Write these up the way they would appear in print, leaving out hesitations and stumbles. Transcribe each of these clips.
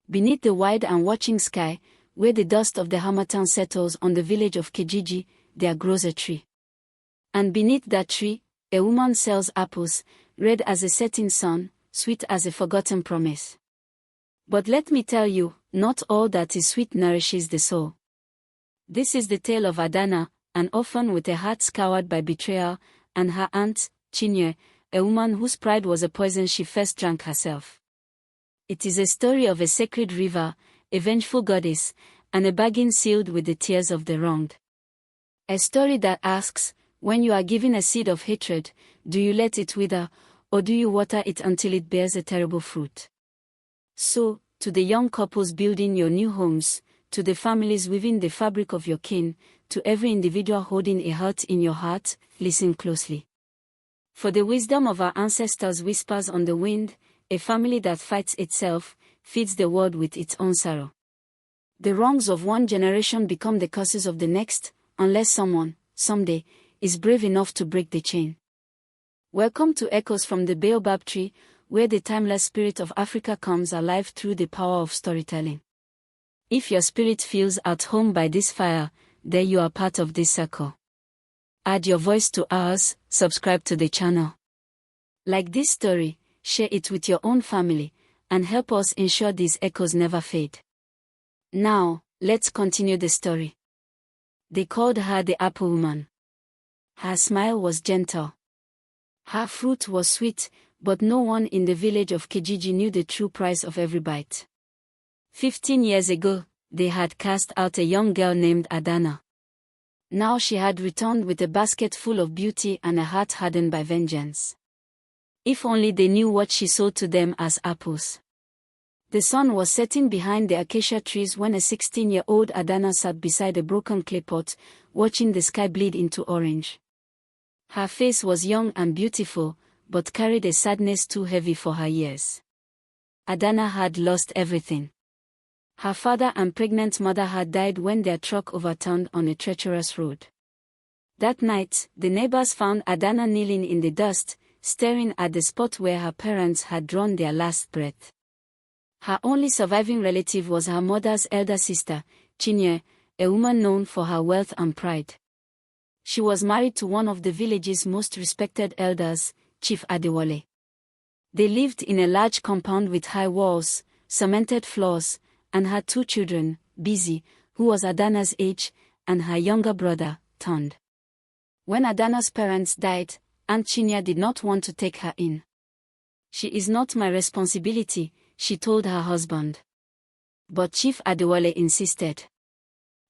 beneath the wide and watching sky, where the dust of the harmattan settles on the village of Kijiji, there grows a tree. And beneath that tree, a woman sells apples, red as a setting sun, sweet as a forgotten promise. But let me tell you, not all that is sweet nourishes the soul. This is the tale of Adanna, an orphan with a heart scoured by betrayal, and her aunt, Chinye, a woman whose pride was a poison she first drank herself. It is a story of a sacred river, a vengeful goddess, and a bargain sealed with the tears of the wronged. A story that asks, when you are given a seed of hatred, do you let it wither, or do you water it until it bears a terrible fruit? So, to the young couples building your new homes, to the families weaving the fabric of your kin, to every individual holding a hurt in your heart, listen closely. For the wisdom of our ancestors whispers on the wind, a family that fights itself, feeds the world with its own sorrow. The wrongs of one generation become the curses of the next, unless someone, someday, is brave enough to break the chain. Welcome to Echoes from the Baobab Tree, where the timeless spirit of Africa comes alive through the power of storytelling. If your spirit feels at home by this fire, then you are part of this circle. Add your voice to ours, subscribe to the channel. Like this story, share it with your own family, and help us ensure these echoes never fade. Now, let's continue the story. They called her the Apple Woman. Her smile was gentle. Her fruit was sweet, but no one in the village of Kijiji knew the true price of every bite. 15 years ago, they had cast out a young girl named Adanna. Now she had returned with a basket full of beauty and a heart hardened by vengeance. If only they knew what she sold to them as apples. The sun was setting behind the acacia trees when a 16-year-old Adanna sat beside a broken clay pot, watching the sky bleed into orange. Her face was young and beautiful, but carried a sadness too heavy for her years. Adanna had lost everything. Her father and pregnant mother had died when their truck overturned on a treacherous road. That night, the neighbors found Adanna kneeling in the dust, staring at the spot where her parents had drawn their last breath. Her only surviving relative was her mother's elder sister, Chinye, a woman known for her wealth and pride. She was married to one of the village's most respected elders, Chief Adewale. They lived in a large compound with high walls, cemented floors, and had 2 children, Busy, who was Adanna's age, and her younger brother, Tund. When Adanna's parents died, Aunt Chinya did not want to take her in. She is not my responsibility, she told her husband. But Chief Adewale insisted.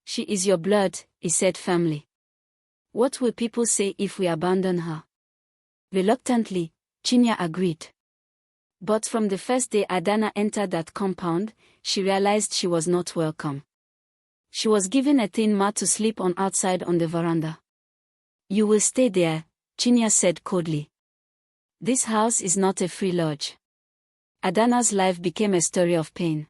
She is your blood, he said firmly. What will people say if we abandon her? Reluctantly, Chinya agreed. But from the first day Adanna entered that compound, she realized she was not welcome. She was given a thin mat to sleep on outside on the veranda. You will stay there, Chinya said coldly. This house is not a free lodge. Adanna's life became a story of pain.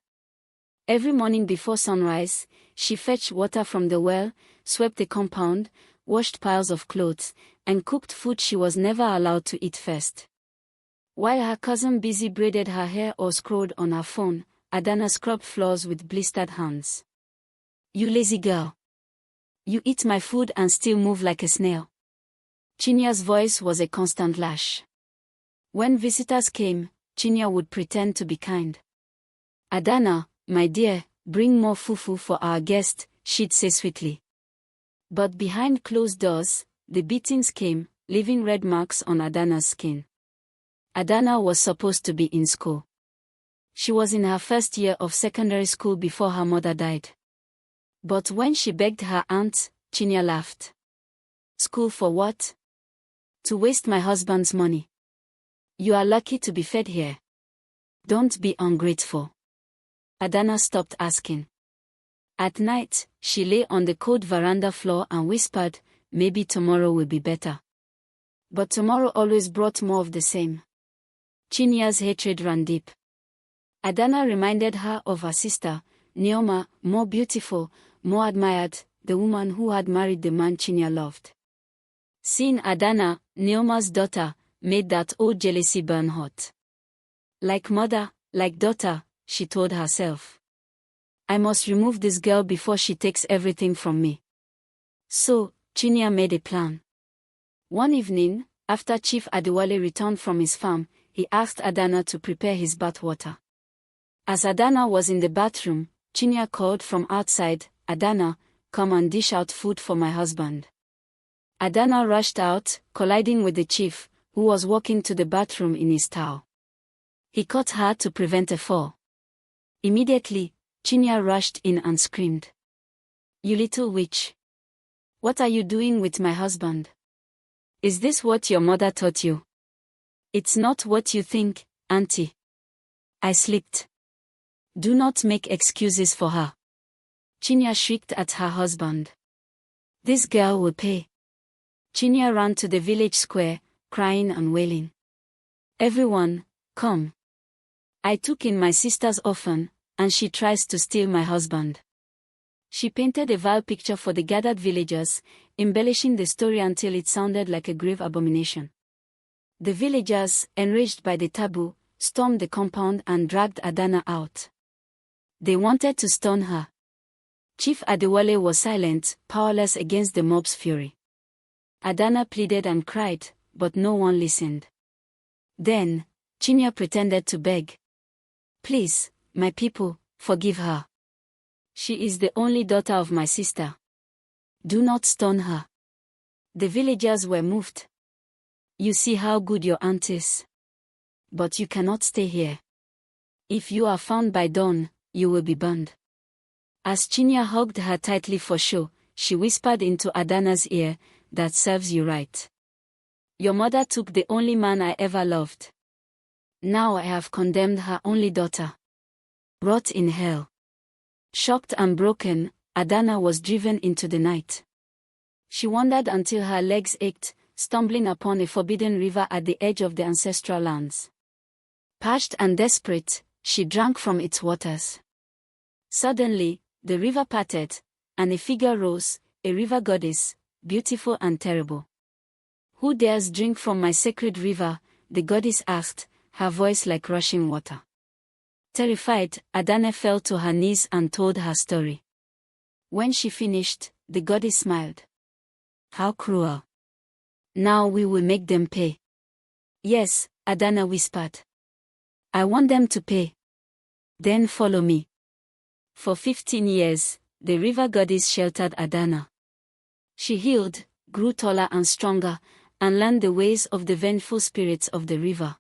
Every morning before sunrise, she fetched water from the well, swept the compound, washed piles of clothes, and cooked food she was never allowed to eat first. While her cousin Busy braided her hair or scrolled on her phone, Adanna scrubbed floors with blistered hands. You lazy girl. You eat my food and still move like a snail. Chinya's voice was a constant lash. When visitors came, Chinya would pretend to be kind. Adanna, my dear, bring more fufu for our guest, she'd say sweetly. But behind closed doors, the beatings came, leaving red marks on Adanna's skin. Adanna was supposed to be in school. She was in her first year of secondary school before her mother died. But when she begged her aunt, Chinya laughed. School for what? To waste my husband's money. You are lucky to be fed here. Don't be ungrateful. Adanna stopped asking. At night, she lay on the cold veranda floor and whispered, maybe tomorrow will be better. But tomorrow always brought more of the same. Chinya's hatred ran deep. Adanna reminded her of her sister, Neoma, more beautiful, more admired, the woman who had married the man Chinya loved. Seeing Adanna, Neoma's daughter, made that old jealousy burn hot. Like mother, like daughter, she told herself. I must remove this girl before she takes everything from me. So, Chinya made a plan. One evening, after Chief Adewale returned from his farm, he asked Adanna to prepare his bath water. As Adanna was in the bathroom, Chinya called from outside, "Adanna, come and dish out food for my husband." Adanna rushed out, colliding with the chief, who was walking to the bathroom in his towel. He caught her to prevent a fall. Immediately, Chinya rushed in and screamed, "You little witch! What are you doing with my husband? Is this what your mother taught you? It's not what you think, auntie. I slipped. Do not make excuses for her." Chinya shrieked at her husband. "This girl will pay." Chinya ran to the village square, crying and wailing. "Everyone, come. I took in my sister's orphan, and she tries to steal my husband." She painted a vile picture for the gathered villagers, embellishing the story until it sounded like a grave abomination. The villagers, enraged by the taboo, stormed the compound and dragged Adanna out. They wanted to stone her. Chief Adewale was silent, powerless against the mob's fury. Adanna pleaded and cried, but no one listened. Then, Chinya pretended to beg. "Please, my people, forgive her. She is the only daughter of my sister. Do not stone her." The villagers were moved. "You see how good your aunt is. But you cannot stay here. If you are found by dawn, you will be burned." As Chinya hugged her tightly for show, she whispered into Adanna's ear, "That serves you right. Your mother took the only man I ever loved. Now I have condemned her only daughter. Rot in hell." Shocked and broken, Adanna was driven into the night. She wandered until her legs ached, stumbling upon a forbidden river at the edge of the ancestral lands. Parched and desperate, she drank from its waters. Suddenly, the river parted, and a figure rose, a river goddess, beautiful and terrible. "Who dares drink from my sacred river?" the goddess asked, her voice like rushing water. Terrified, Adanna fell to her knees and told her story. When she finished, the goddess smiled. "How cruel. Now we will make them pay." "Yes," Adanna whispered. "I want them to pay. Then follow me." For 15 years, the river goddess sheltered Adanna. She healed, grew taller and stronger, and learned the ways of the vengeful spirits of the river.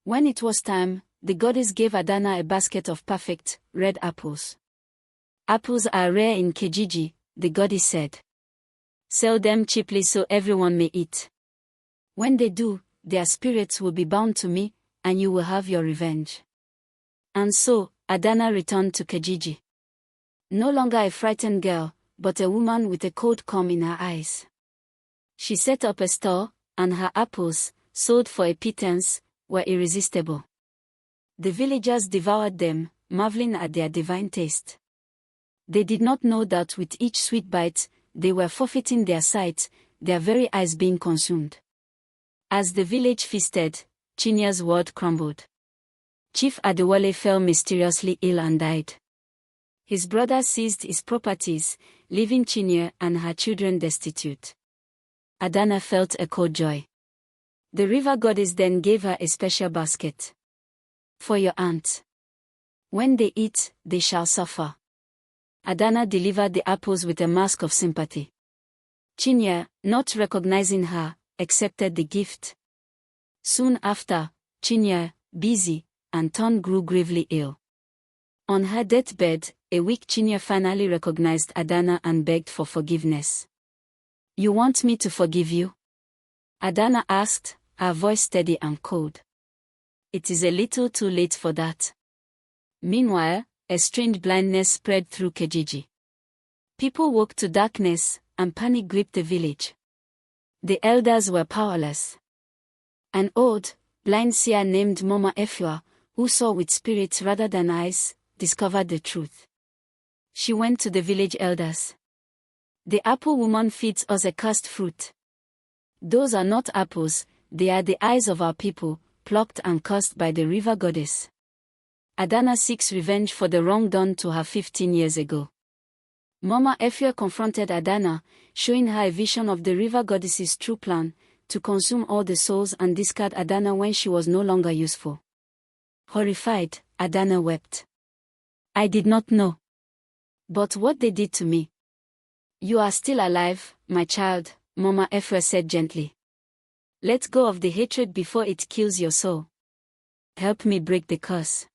When it was time, the goddess gave Adanna a basket of perfect, red apples. "Apples are rare in Kijiji," the goddess said. "Sell them cheaply so everyone may eat. When they do, their spirits will be bound to me, and you will have your revenge." And so, Adanna returned to Kijiji. No longer a frightened girl, but a woman with a cold calm in her eyes. She set up a store, and her apples, sold for a pittance, were irresistible. The villagers devoured them, marveling at their divine taste. They did not know that with each sweet bite, they were forfeiting their sight, their very eyes being consumed. As the village feasted, Chinya's world crumbled. Chief Adewale fell mysteriously ill and died. His brother seized his properties, leaving Chinya and her children destitute. Adanna felt a cold joy. The river goddess then gave her a special basket. "For your aunt. When they eat, they shall suffer." Adanna delivered the apples with a mask of sympathy. Chinya, not recognizing her, accepted the gift. Soon after, Chinya, busy, and torn grew gravely ill. On her deathbed, a weak Chinya finally recognized Adanna and begged for forgiveness. "You want me to forgive you?" Adanna asked, her voice steady and cold. "It is a little too late for that." Meanwhile, a strange blindness spread through Kijiji. People woke to darkness, and panic gripped the village. The elders were powerless. An old, blind seer named Mama Efua, who saw with spirits rather than eyes, discovered the truth. She went to the village elders. "The apple woman feeds us a cursed fruit. Those are not apples, they are the eyes of our people, plucked and cursed by the river goddess. Adanna seeks revenge for the wrong done to her 15 years ago. Mama Ephia confronted Adanna, showing her a vision of the river goddess's true plan, to consume all the souls and discard Adanna when she was no longer useful. Horrified, Adanna wept. I did not know. But what they did to me. You are still alive, my child, Mama Ephia said gently. Let go of the hatred before it kills your soul. Help me break the curse.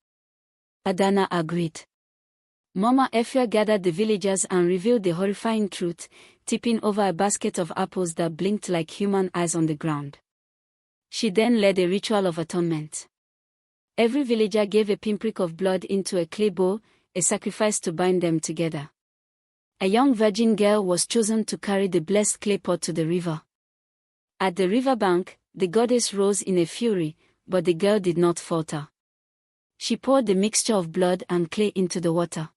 Adanna agreed. Mama Ephia gathered the villagers and revealed the horrifying truth, tipping over a basket of apples that blinked like human eyes on the ground. She then led a ritual of atonement. Every villager gave a pinprick of blood into a clay bowl, a sacrifice to bind them together. A young virgin girl was chosen to carry the blessed clay pot to the river. At the riverbank, the goddess rose in a fury, but the girl did not falter. She poured the mixture of blood and clay into the water.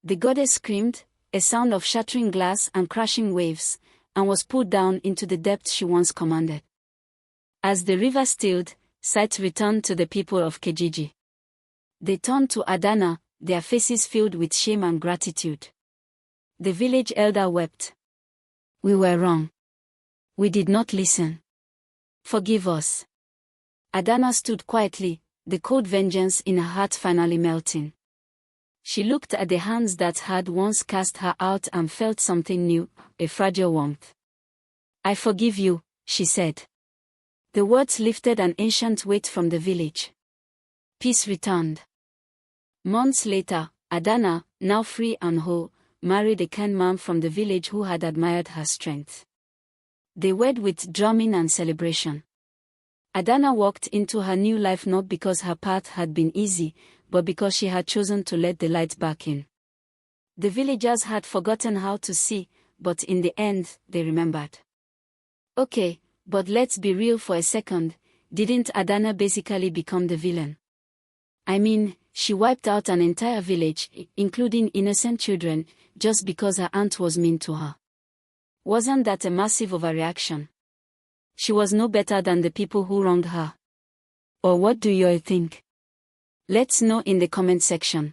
The goddess screamed, a sound of shattering glass and crashing waves, and was pulled down into the depths she once commanded. As the river stilled, sight returned to the people of Kijiji. They turned to Adanna, their faces filled with shame and gratitude. The village elder wept. We were wrong. We did not listen. Forgive us. Adanna stood quietly, the cold vengeance in her heart finally melting. She looked at the hands that had once cast her out and felt something new, a fragile warmth. I forgive you, she said. The words lifted an ancient weight from the village. Peace returned. Months later, Adanna, now free and whole, married a kind man from the village who had admired her strength. They wed with drumming and celebration. Adanna walked into her new life not because her path had been easy, but because she had chosen to let the light back in. The villagers had forgotten how to see, but in the end, they remembered. Okay, but let's be real for a second, didn't Adanna basically become the villain? I mean, she wiped out an entire village, including innocent children, just because her aunt was mean to her. Wasn't that a massive overreaction? She was no better than the people who wronged her. Or what do you think? Let's know in the comment section.